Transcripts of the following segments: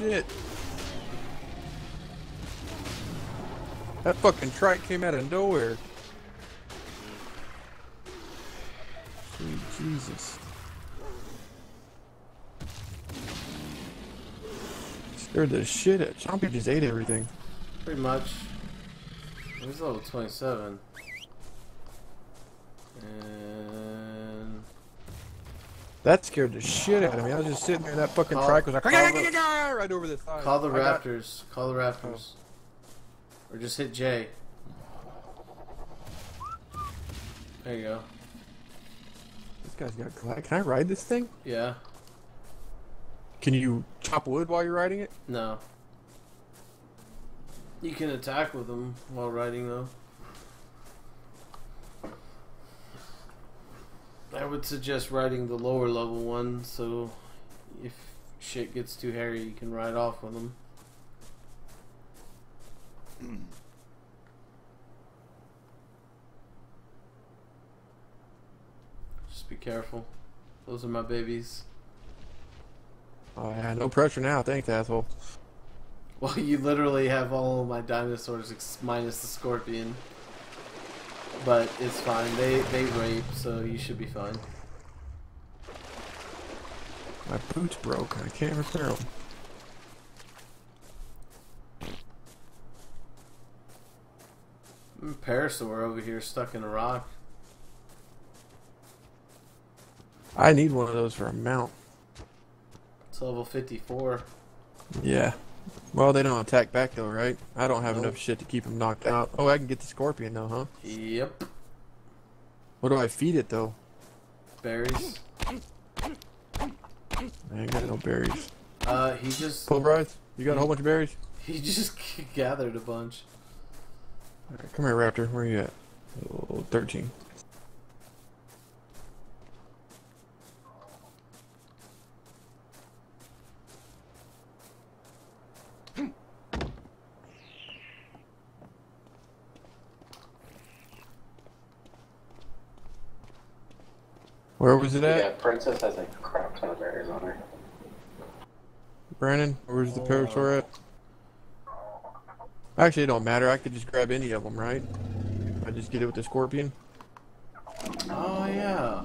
shit. That fucking trike came out of nowhere. Sweet Jesus. Scared the shit out. Chompy just ate everything. Pretty much. He's level 27. And... That scared the shit out of me. I was just sitting there and that fucking trike was like right over the side. Call the Raptors. Call the Raptors. Or just hit J. There you go. This guy's got glide. Can I ride this thing? Yeah. Can you chop wood while you're riding it? No. You can attack with them while riding though. I would suggest riding the lower level one, so if shit gets too hairy, you can ride off with them. Just be careful. Those are my babies. Oh yeah, no pressure now. Thanks, asshole. Well, you literally have all of my dinosaurs minus the scorpion. But it's fine. They rape, so you should be fine. My boots broke. I can't repair them. Parasaur over here stuck in a rock. I need one of those for a mount. It's level 54. Yeah. Well, they don't attack back though, right? I don't have Nope. enough shit to keep them knocked out. Oh, I can get the scorpion though, huh? Yep. What do I feed it though? Berries. I ain't got no berries. He just... Pulverize? You got a whole bunch of berries? He just gathered a bunch. Alright, come here, Raptor. Where are you at? Oh, 13. Where was it at? Yeah, Princess has a crap ton of berries on her. Brandon, where's the Parasaur at? Actually, it don't matter. I could just grab any of them, right? I just get it with the scorpion. Oh, yeah.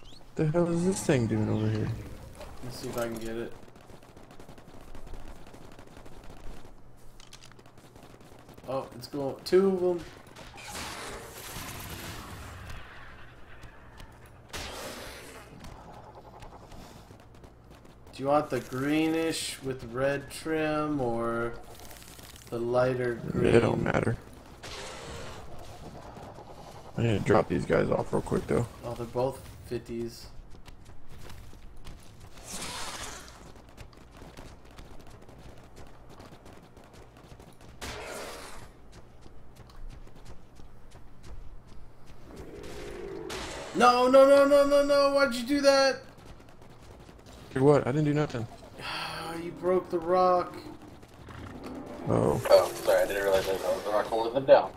What the hell is this thing doing over here? Let's see if I can get it. Oh, it's going... 2 of them. Do you want the greenish with red trim or the lighter green? It don't matter. I need to drop these guys off real quick though. Oh, they're both 50s. No, no, no, no, no, no, why'd you do that? Do what? I didn't do nothing. You broke the rock. Oh. Oh, sorry, I didn't realize that was the rock holding them down.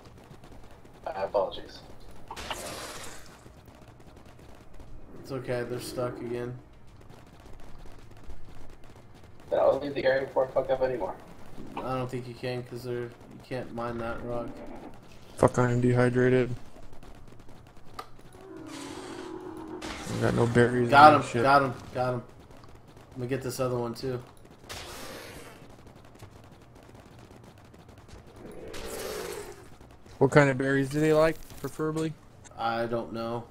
My apologies. It's okay, they're stuck again. But I'll leave the area before I fuck up anymore. I don't think you can because you can't mine that rock. Fuck, I am dehydrated. I got no berries. Got or him, shit. got him, got him. Let me get this other one too. What kind of berries do they like, preferably? I don't know.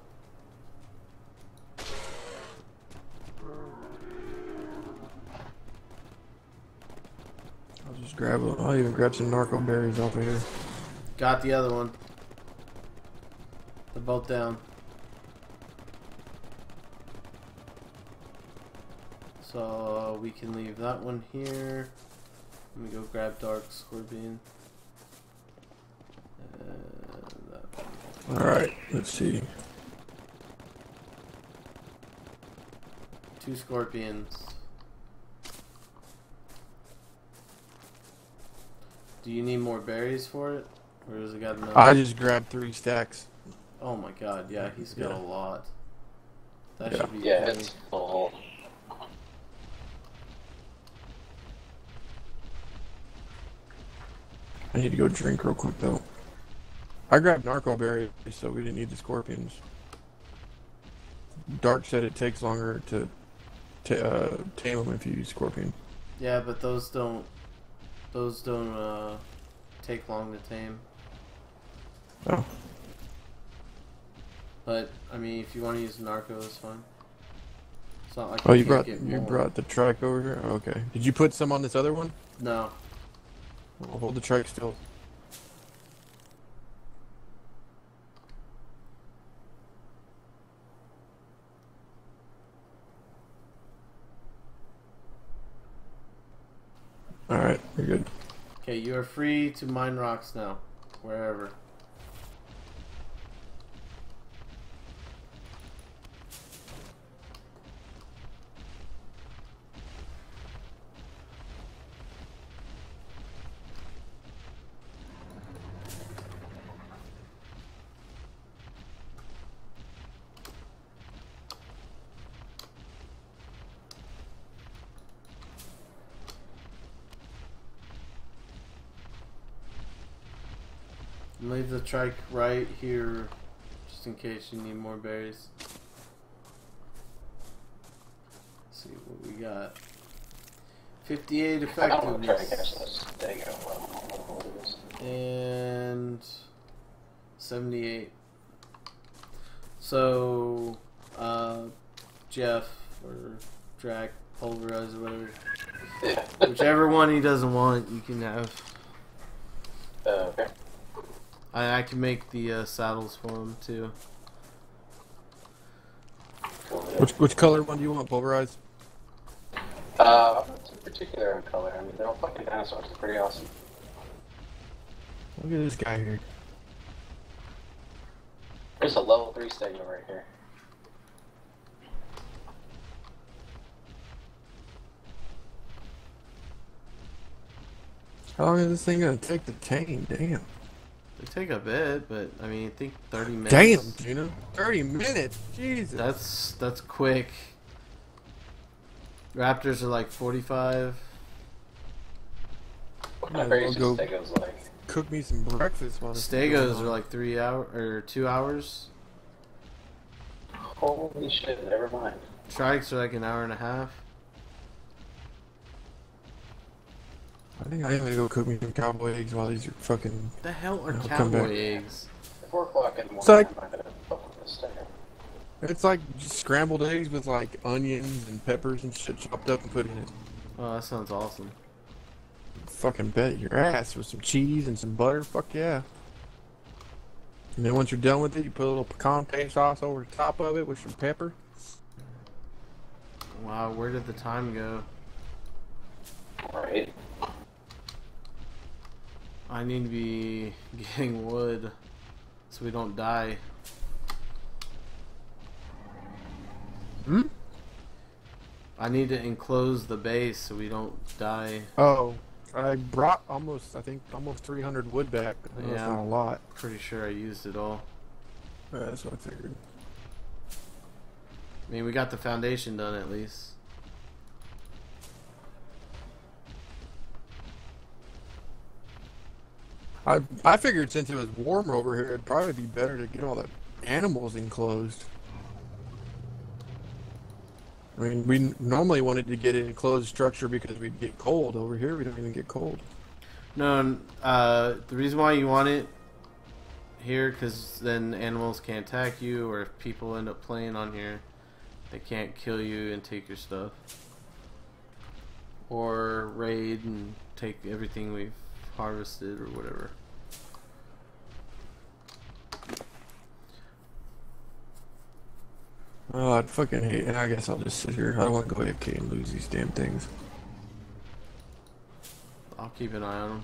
I'll just grab them. I'll even grab some narco berries off of here. Got the other one. They're both down. So we can leave that one here. Let me go grab Dark Scorpion. Alright, let's see. 2 scorpions. Do you need more berries for it? Or has it got enough? I just grabbed 3 stacks. Oh my god, yeah, he's got a lot. That Yeah. should be Yeah, plenty. it's full. I need to go drink real quick though. I grabbed narco berries, so we didn't need the scorpions. Dark said it takes longer to tame them if you use scorpion. Yeah, but those don't take long to tame. Oh. But I mean, if you want to use narco, it's fine. It's not like Oh, you can't get more. brought the trike over here. Oh, okay. Did you put some on this other one? No. Well, hold the trike still. All right, we're good. Okay, you are free to mine rocks now, wherever. Leave the trike right here, just in case you need more berries. Let's see what we got. 58 effectiveness. And 78. So, Jeff or Drac, Pulverize or whatever. Yeah. Whichever one he doesn't want, you can have. Okay. I can make the saddles for him too. Which color one do you want, pulverize? I'm not too particular on color. I mean, they're all fucking dinosaurs. They're pretty awesome. Look at this guy here. There's a level 3 stego right here. How long is this thing gonna take to tame? Damn. They take a bit, but I mean, I think 30 minutes. Damn, Gina. 30 minutes. Jesus. That's quick. Raptors are like 45. What Might kind of as well berries go is stegos like? cook me some breakfast. While this is going Stegos on. are like 3 hours or 2 hours. Holy shit, never mind. Trikes are like an hour and a half. I think I am gonna go cook me some cowboy eggs while these are fucking. What the hell are I'll come back. cowboy eggs? 4 o'clock in the morning, It's like- I'm not gonna fuck with this stego. It's like just scrambled eggs with like onions and peppers and shit chopped up and put in it. Oh, that sounds awesome. Fucking bet your ass with some cheese and some butter. Fuck yeah. And then once you're done with it, you put a little picante sauce over the top of it with some pepper. Wow, where did the time go? Right. I need to be getting wood so we don't die. Hmm? I need to enclose the base so we don't die. Oh, I brought almost 300 wood back. I know Yeah. That's not a lot. Pretty sure I used it all. Yeah, that's what I figured. I mean, we got the foundation done at least. I figured since it was warmer over here, it'd probably be better to get all the animals enclosed. I mean, we normally wanted to get an enclosed structure because we'd get cold. Over here, we don't even get cold. No, the reason why you want it here, because then animals can't attack you, or if people end up playing on here, they can't kill you and take your stuff. Or raid and take everything we've harvested or whatever. Oh, I'd fucking hate it. I guess I'll just sit here. I don't want to go AFK and lose these damn things. I'll keep an eye on them.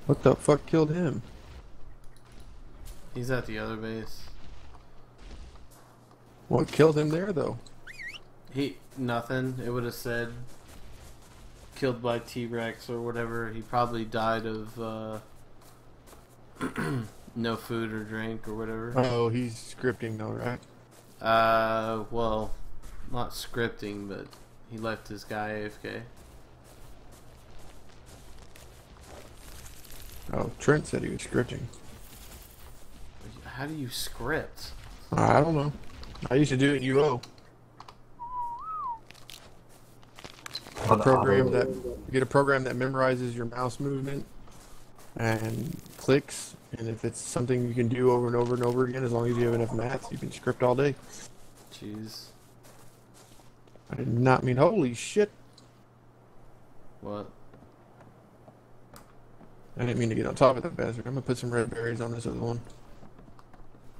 What the fuck killed him? He's at the other base. What killed him there, though? Nothing. It would have said killed by T-Rex or whatever. He probably died of no food or drink or whatever. Oh, he's scripting though, right? Well, Not scripting, but he left his guy AFK. Oh, Trent said he was scripting. How do you script? I don't know. I used to do it in UO. A program that you get a program that memorizes your mouse movement and clicks, and if it's something you can do over and over and over again, as long as you have enough maths, you can script all day. Jeez. I did not mean holy shit. What? I didn't mean to get on top of that bastard. I'm gonna put some red berries on this other one.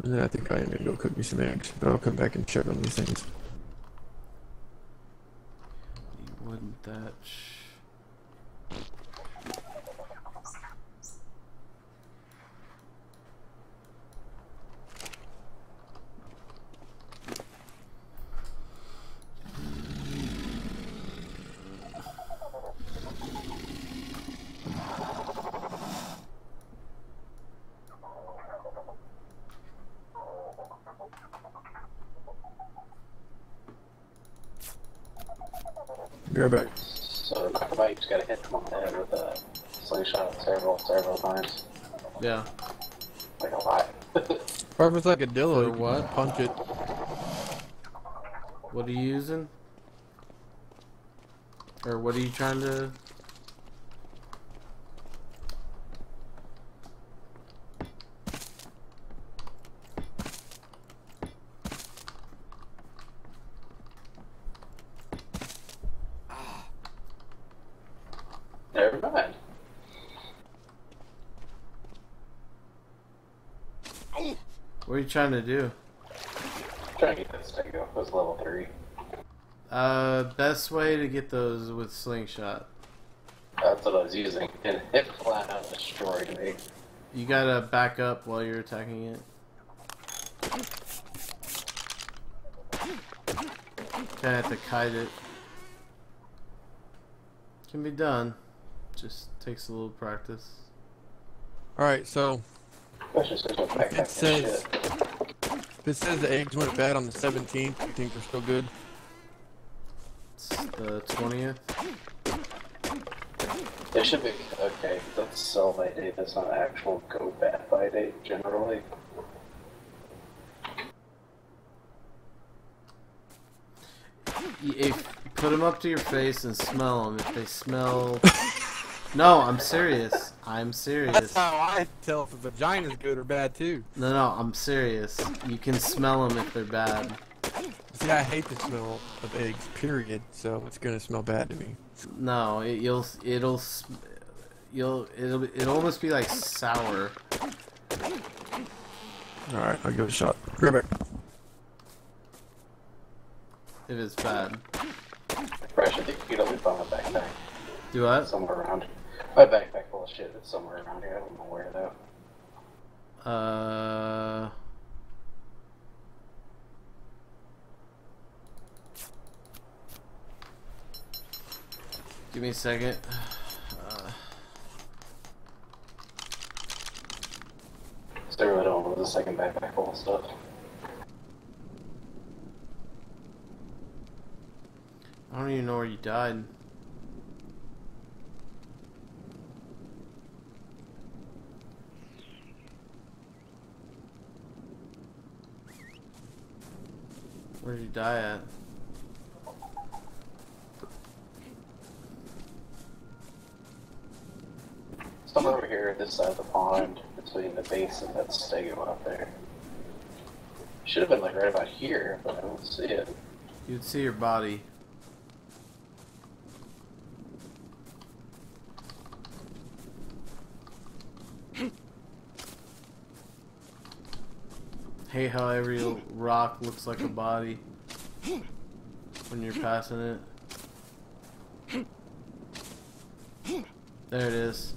And then I think I am gonna go cook me some eggs. But I'll come back and check on these things. Wouldn't that Be right back. So, talk about you just gotta hit them on the head with a slingshot several times. Yeah. Like a lot. Or if it's like a dillo, For you can what? punch it. What are you using? Or what are you trying to... Never mind. What are you trying to do? Trying to get this thing up. It was level 3. Best way to get those with slingshot. That's what I was using, and it flat out destroyed me. You gotta back up while you're attacking it. Kinda have to kite it. Can be done. Just takes a little practice. Alright, so Especially since I'm back it says the eggs went bad on the 17th. You think they're still good? It's the 20th. It should be okay. That's sell by date. That's not actual go bad by date generally. If put them up to your face and smell them. If they smell, no, I'm serious. I'm serious. That's how I tell if a vagina's good or bad too. No, I'm serious. You can smell them if they're bad. See, I hate the smell of eggs, period. So it's gonna smell bad to me. No, it'll almost be like sour. All right, I'll give it a shot. Grab it. If it's bad. Fresh, I think you could only find my backpack Do what? somewhere around. My backpack full of shit. It's somewhere around here. I don't know where though. Give me a second. So I really don't know the second backpack full of stuff. I don't even know where you died. Where did you die at? Somewhere over here, this side of the pond, between the base and that stego up there. Should have been like right about here, but I don't see it. You'd see your body. Hate how every rock looks like a body when you're passing it. There it is.